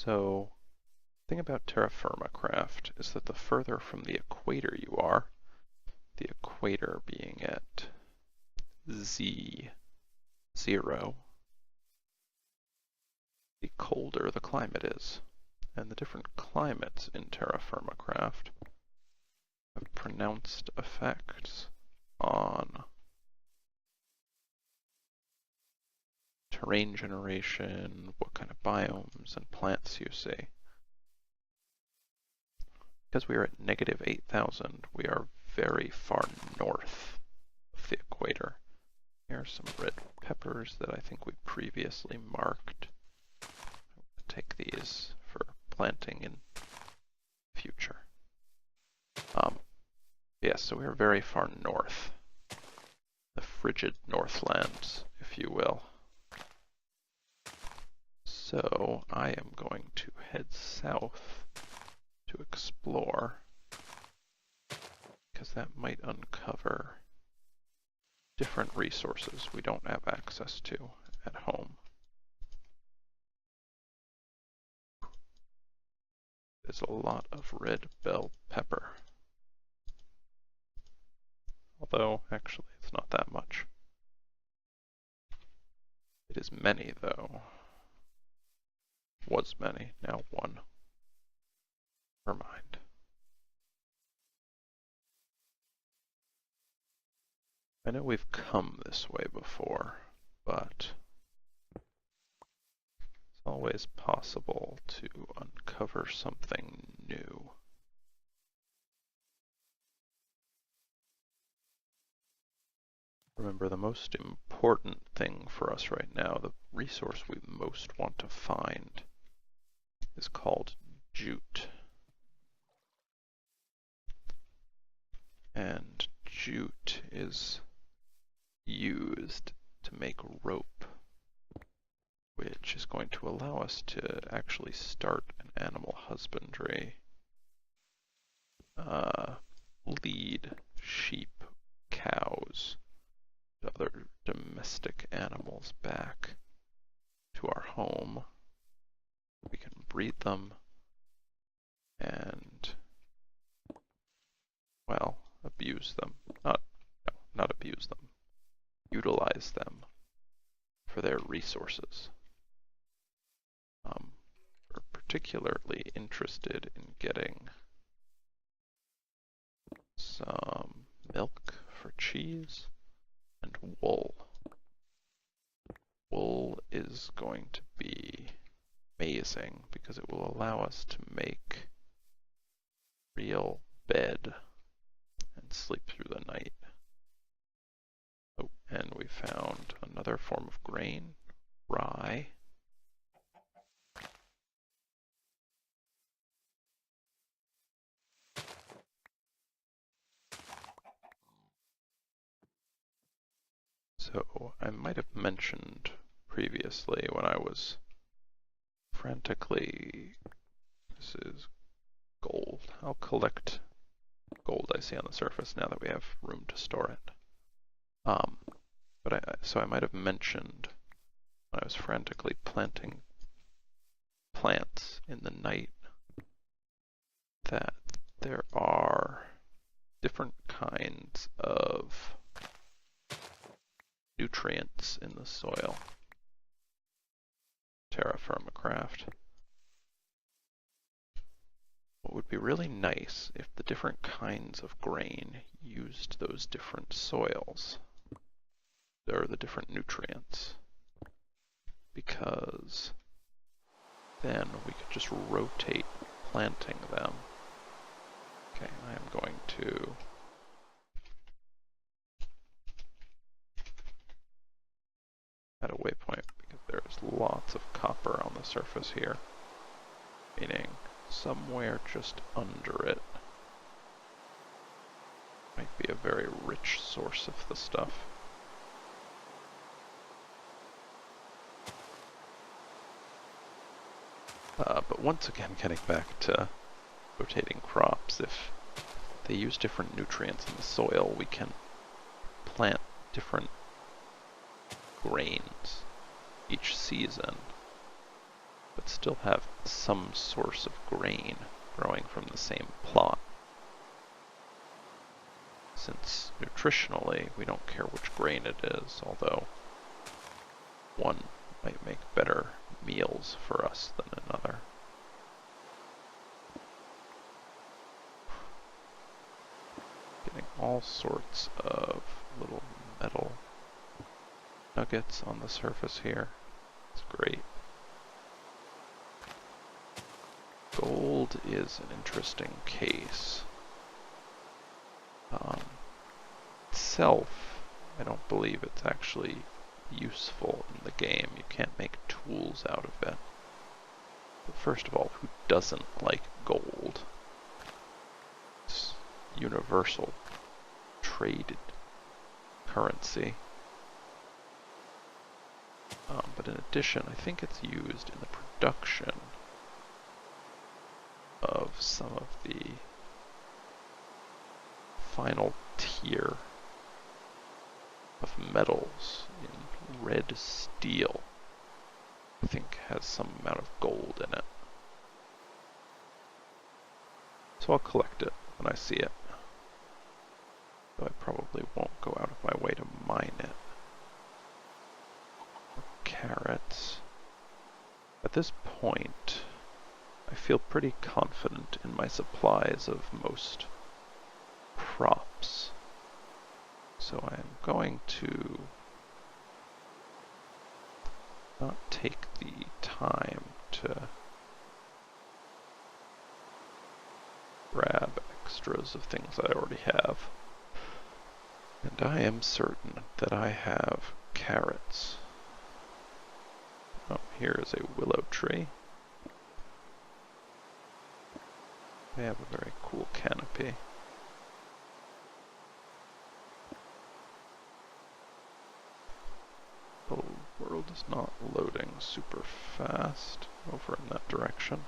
So, the thing about TerraFirmaCraft is that the further from the equator you are, the equator being at Z0, the colder the climate is. And the different climates in TerraFirmaCraft have pronounced effects on terrain generation, what kind of biomes and plants you see. Because we are at negative 8,000, we are very far north of the equator. Here are some red peppers that I think we previously marked. I'm going to take these for planting in future. Yes, so we are very far north. The frigid northlands, if you will. So I am going to head south to explore, because that might uncover different resources we don't have access to at home. There's a lot of red bell pepper. Although, actually, it's not that much. It is many, though. Was many, now one. Never mind. I know we've come this way before, but it's always possible to uncover something new. Remember, the most important thing for us right now, the resource we most want to find, is called jute. And jute is used to make rope, which is going to allow us to actually start an animal husbandry, lead sheep, cows, other domestic animals back to our home. We can breed them and, well, abuse them. Not abuse them. Utilize them for their resources. We're particularly interested in getting some milk for cheese and wool. Wool is going to be amazing because it will allow us to make real bed and sleep through the night. Oh, and we found another form of grain, rye. So I might have mentioned previously when I was frantically, this is gold. I'll collect gold I see on the surface now that we have room to store it. So I might have mentioned when I was frantically planting plants in the night that there are different kinds of nutrients in the soil. TerraFirmaCraft. What would be really nice if the different kinds of grain used those different soils, or the different nutrients, because then we could just rotate planting them. Okay, I am going to add a waypoint because there is lots of copper on the surface here, meaning somewhere just under it might be a very rich source of the stuff. But once again, getting back to rotating crops, if they use different nutrients in the soil, we can plant different grains each season but still have some source of grain growing from the same plot. Since nutritionally, we don't care which grain it is, although one might make better meals for us than another. Getting all sorts of little metal nuggets on the surface here. It's great. Gold is an interesting case. Itself, I don't believe it's actually useful in the game. You can't make tools out of it. But first of all, who doesn't like gold? It's universal traded currency. But in addition, I think it's used in the production of some of the final tier of metals in red steel. I think has some amount of gold in it. So I'll collect it when I see it. Though I probably won't go out of my way to mine it. Carrots. At this point, I feel pretty confident in my supplies of most crops. So I am going to not take the time to grab extras of things I already have. And I am certain that I have carrots. Oh, here is a willow tree. They have a very cool canopy. The world is not loading super fast over in that direction.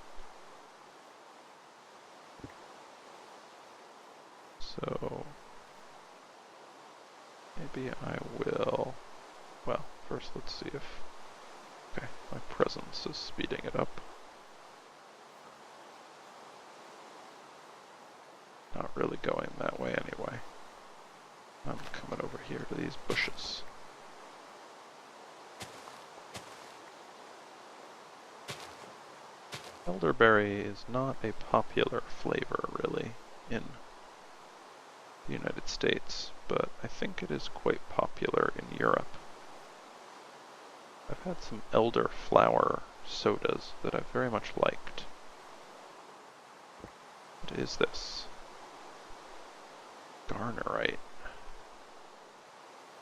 So maybe I will, well, first let's see if, okay, my presence is speeding it up. Not really going that way anyway. I'm coming over here to these bushes. Elderberry is not a popular flavor, really, in the United States, but I think it is quite popular in Europe. I've had some elderflower sodas that I've very much liked. What is this? Garnerite.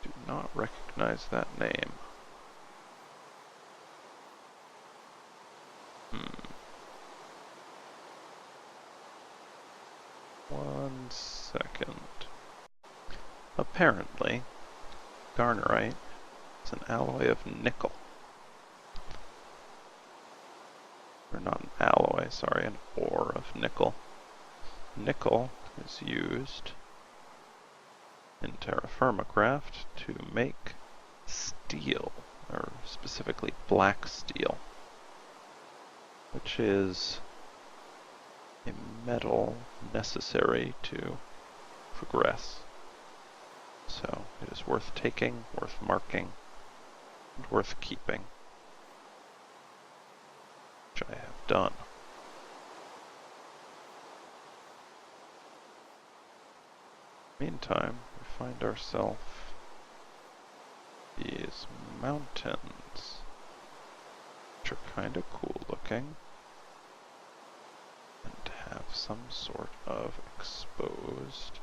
Do not recognize that name. One second. Apparently, garnerite is an alloy of nickel. Or not an alloy, sorry, an ore of nickel. Nickel is used in TerraFirmaCraft to make steel, or specifically black steel, which is a metal necessary to progress. So it is worth taking, worth marking, and worth keeping, which I have done. Meantime, we find ourselves these mountains, which are kind of cool looking, and have some sort of exposed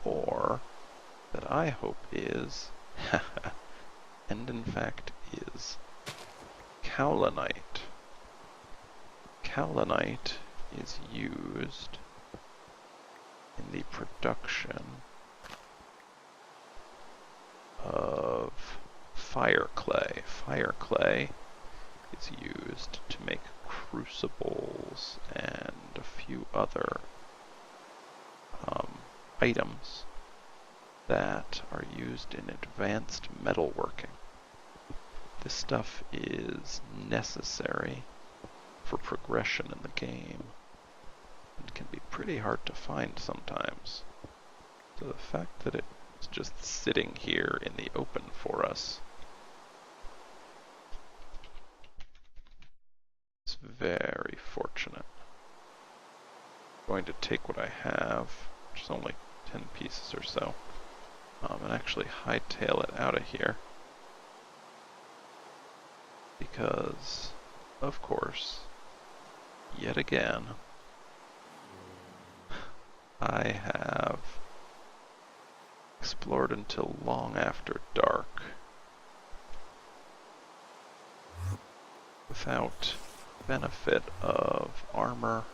ore that I hope is, and in fact is, kaolinite. Kaolinite is used in the production of fire clay. Fire clay is used to make crucibles and a few other items that are used in advanced metalworking. This stuff is necessary progression in the game and can be pretty hard to find sometimes. So the fact that it's just sitting here in the open for us is very fortunate. I'm going to take what I have, which is only 10 pieces or so, and actually hightail it out of here. Because, of course, yet again, I have explored until long after dark without benefit of armor,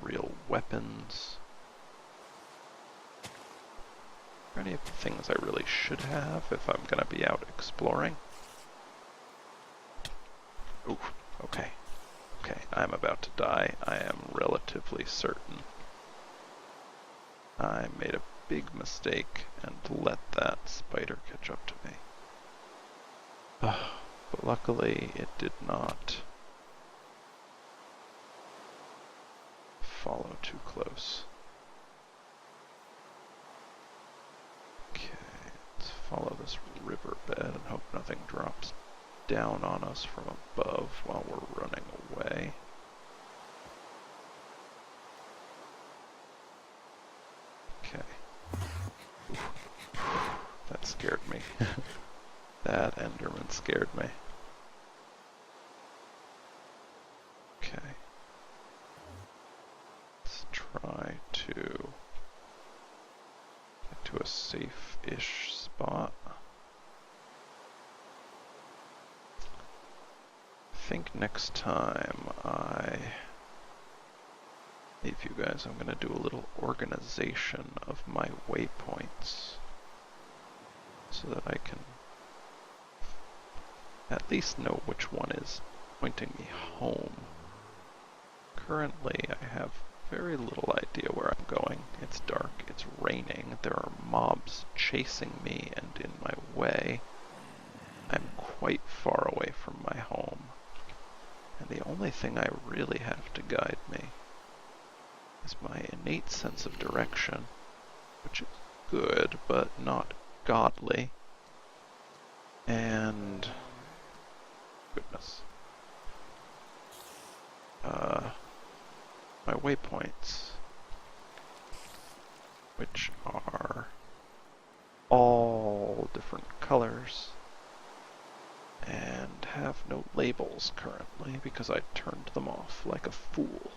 real weapons, or any of the things I really should have if I'm gonna be out exploring. Ooh, okay. Okay, I'm about to die. I am relatively certain. I made a big mistake and let that spider catch up to me. But luckily it did not follow too close. Okay, let's follow this riverbed and hope nothing drops down on us from above while we're running away. Okay. Oof. That scared me. That Enderman scared me. Okay. Let's try to get to a safe-ish spot. I think next time I leave you guys, I'm going to do a little organization of my waypoints so that I can at least know which one is pointing me home. Currently, I have very little idea where I'm going. It's dark, it's raining, there are mobs chasing me and in my way. I'm quite far away from my home. And the only thing I really have to guide me is my innate sense of direction, which is good, but not godly. And goodness. My waypoints, which are all different colors and have no labels currently because I turned them off like a fool.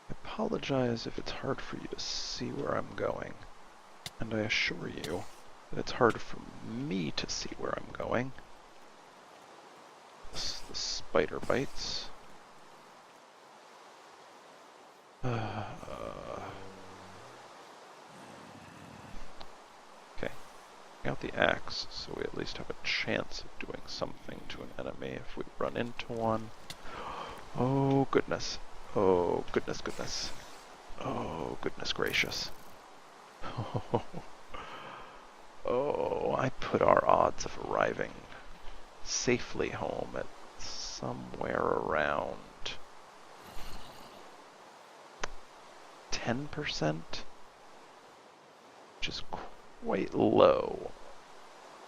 I apologize if it's hard for you to see where I'm going, and I assure you that it's hard for me to see where I'm going. The spider bites. Okay, bring out the axe so we at least have a chance of doing something to an enemy if we run into one. Oh goodness. Oh goodness, goodness. Oh goodness gracious. Oh, I put our odds of arriving safely home at somewhere around 10%, which is quite low,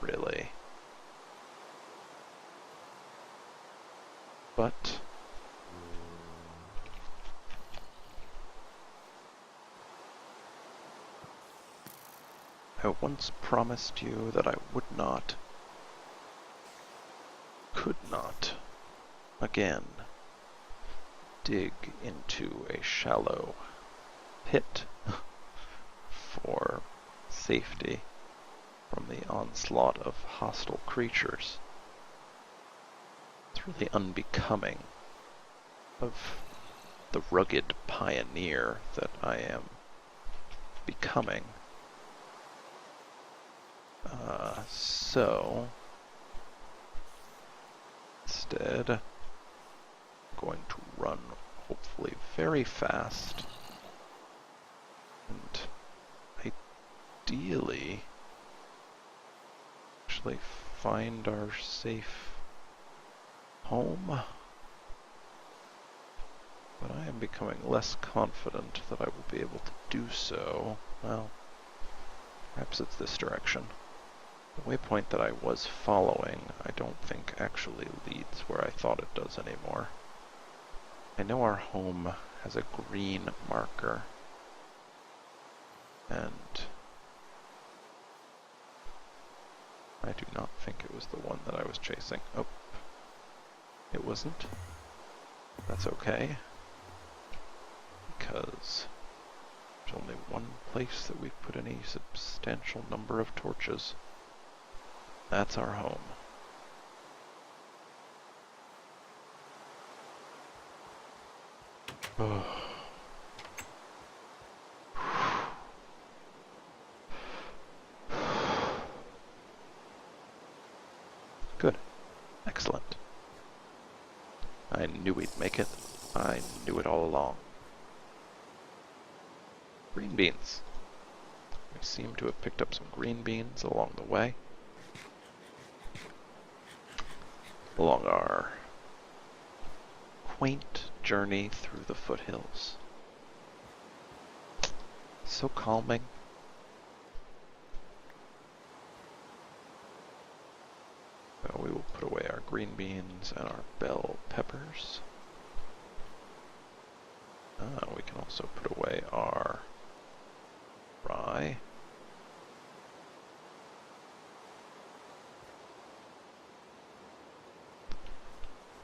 really. But I once promised you that I would not, could not, again, dig into a shallow pit for safety from the onslaught of hostile creatures. It's really unbecoming of the rugged pioneer that I am becoming. So instead, I'm going to run hopefully very fast. And ideally, actually find our safe home. But I am becoming less confident that I will be able to do so. Well, perhaps it's this direction. The waypoint that I was following, I don't think actually leads where I thought it does anymore. I know our home has a green marker, and I do not think it was the one that I was chasing. Oh, it wasn't. That's okay, because there's only one place that we've put any substantial number of torches. That's our home. Oh. Good. Excellent. I knew we'd make it. I knew it all along. Green beans. We seem to have picked up some green beans along the way. Along our quaint journey through the foothills. So calming. Well, we will put away our green beans and our bell peppers. We can also put away our rye.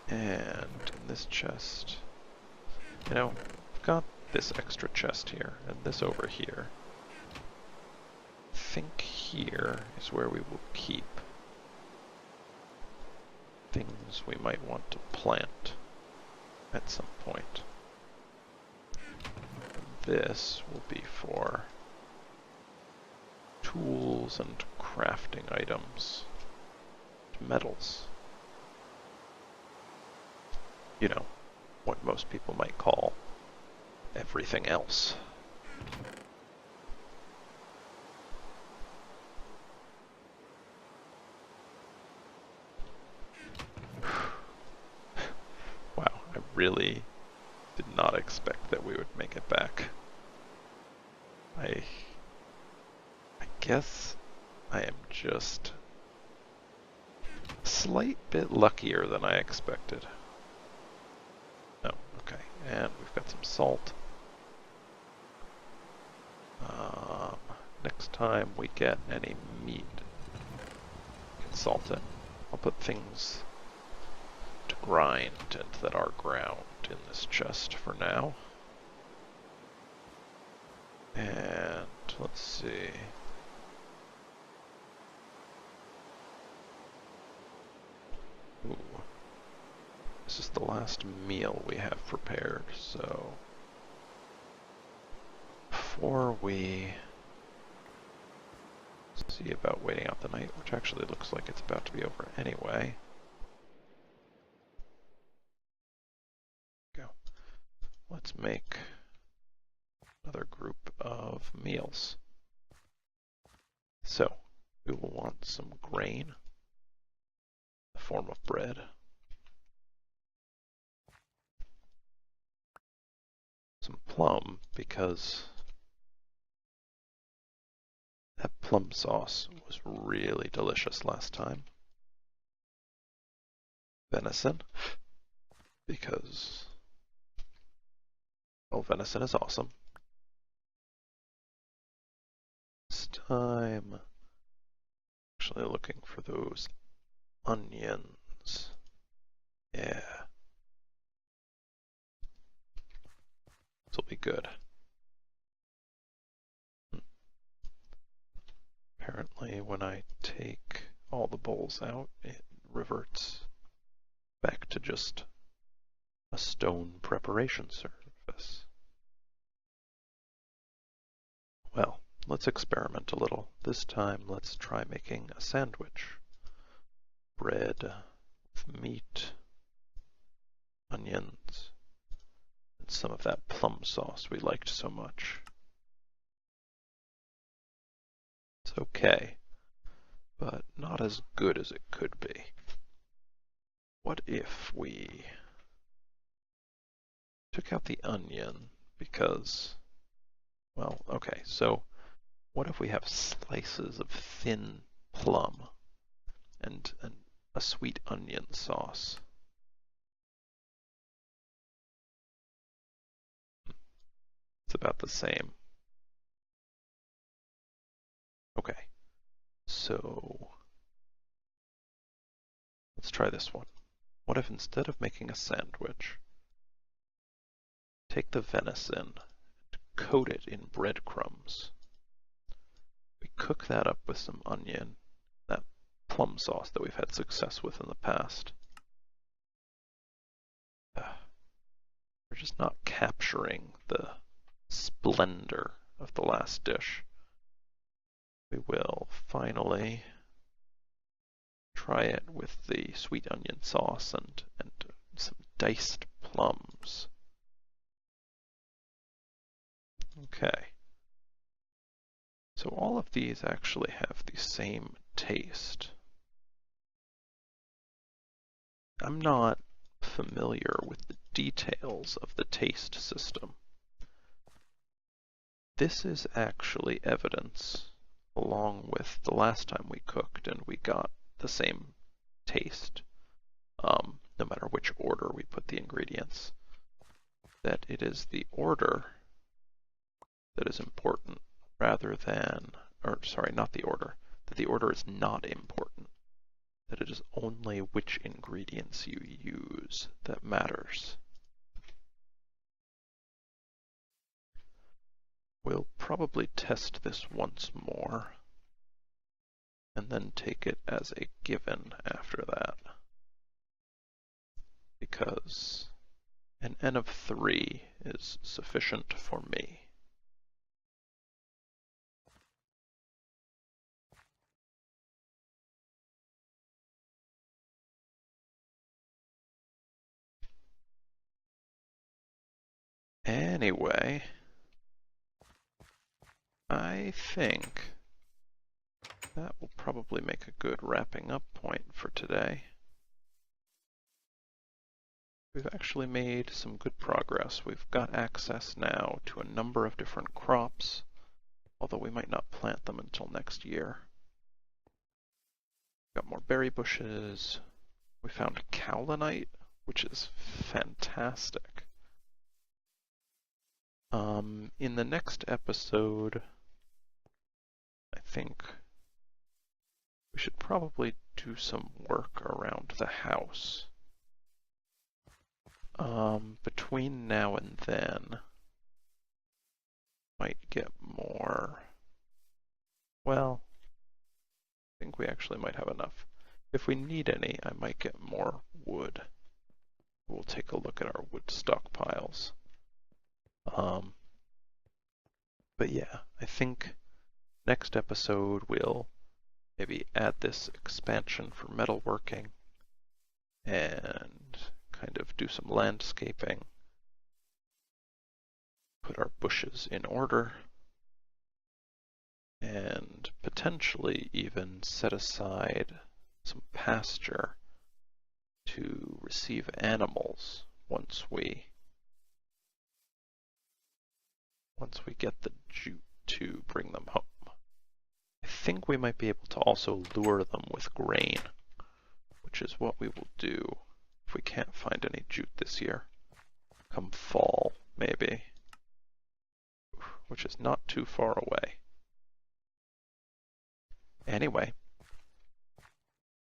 And in this chest, you know, I've got this extra chest here and this over here. I think here is where we will keep things we might want to plant at some point. This will be for tools and crafting items, metals. You know, what most people might call everything else. Wow, I really did not expect that we would make it back. I guess I am just a slight bit luckier than I expected. Oh, okay, and we've got some salt. Next time we get any meat, we can salt it. I'll put things to grind into that are ground in this chest for now. And let's see. Ooh. This is the last meal we have prepared, so before we see about waiting out the night, which actually looks like it's about to be over anyway. Go. Let's make another group of meals. So, we will want some grain in the form of bread. Some plum, because that plum sauce was really delicious last time. Venison, because, well, venison is awesome. This time, actually looking for those onions. Yeah. This will be good. Apparently, when I take all the bowls out, it reverts back to just a stone preparation surface. Well, let's experiment a little. This time, let's try making a sandwich. Bread with meat, onions, some of that plum sauce we liked so much. It's okay, but not as good as it could be. What if we took out the onion because, well, okay, so what if we have slices of thin plum and a sweet onion sauce? It's about the same. Okay, so let's try this one. What if instead of making a sandwich, take the venison and coat it in breadcrumbs. We cook that up with some onion, that plum sauce that we've had success with in the past. We're just not capturing the splendor of the last dish. We will finally try it with the sweet onion sauce and some diced plums. Okay. So all of these actually have the same taste. I'm not familiar with the details of the taste system. This is actually evidence, along with the last time we cooked and we got the same taste, no matter which order we put the ingredients, that it is the order that is important rather than, or sorry, not the order, that the order is not important, that it is only which ingredients you use that matters. We'll probably test this once more, and then take it as a given after that, because an n of 3 is sufficient for me. Anyway, I think that will probably make a good wrapping up point for today. We've actually made some good progress. We've got access now to a number of different crops, although we might not plant them until next year. Got more berry bushes. We found kaolinite, which is fantastic. In the next episode, I think we should probably do some work around the house. Between now and then, might get more, well, I think we actually might have enough. If we need any, I might get more wood. We'll take a look at our wood stockpiles. But yeah, I think next episode we'll maybe add this expansion for metalworking and kind of do some landscaping, put our bushes in order, and potentially even set aside some pasture to receive animals once we get the jute to bring them home. I think we might be able to also lure them with grain, which is what we will do if we can't find any jute this year. Come fall, maybe, which is not too far away. Anyway,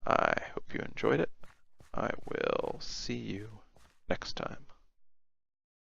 I hope you enjoyed it. I will see you next time.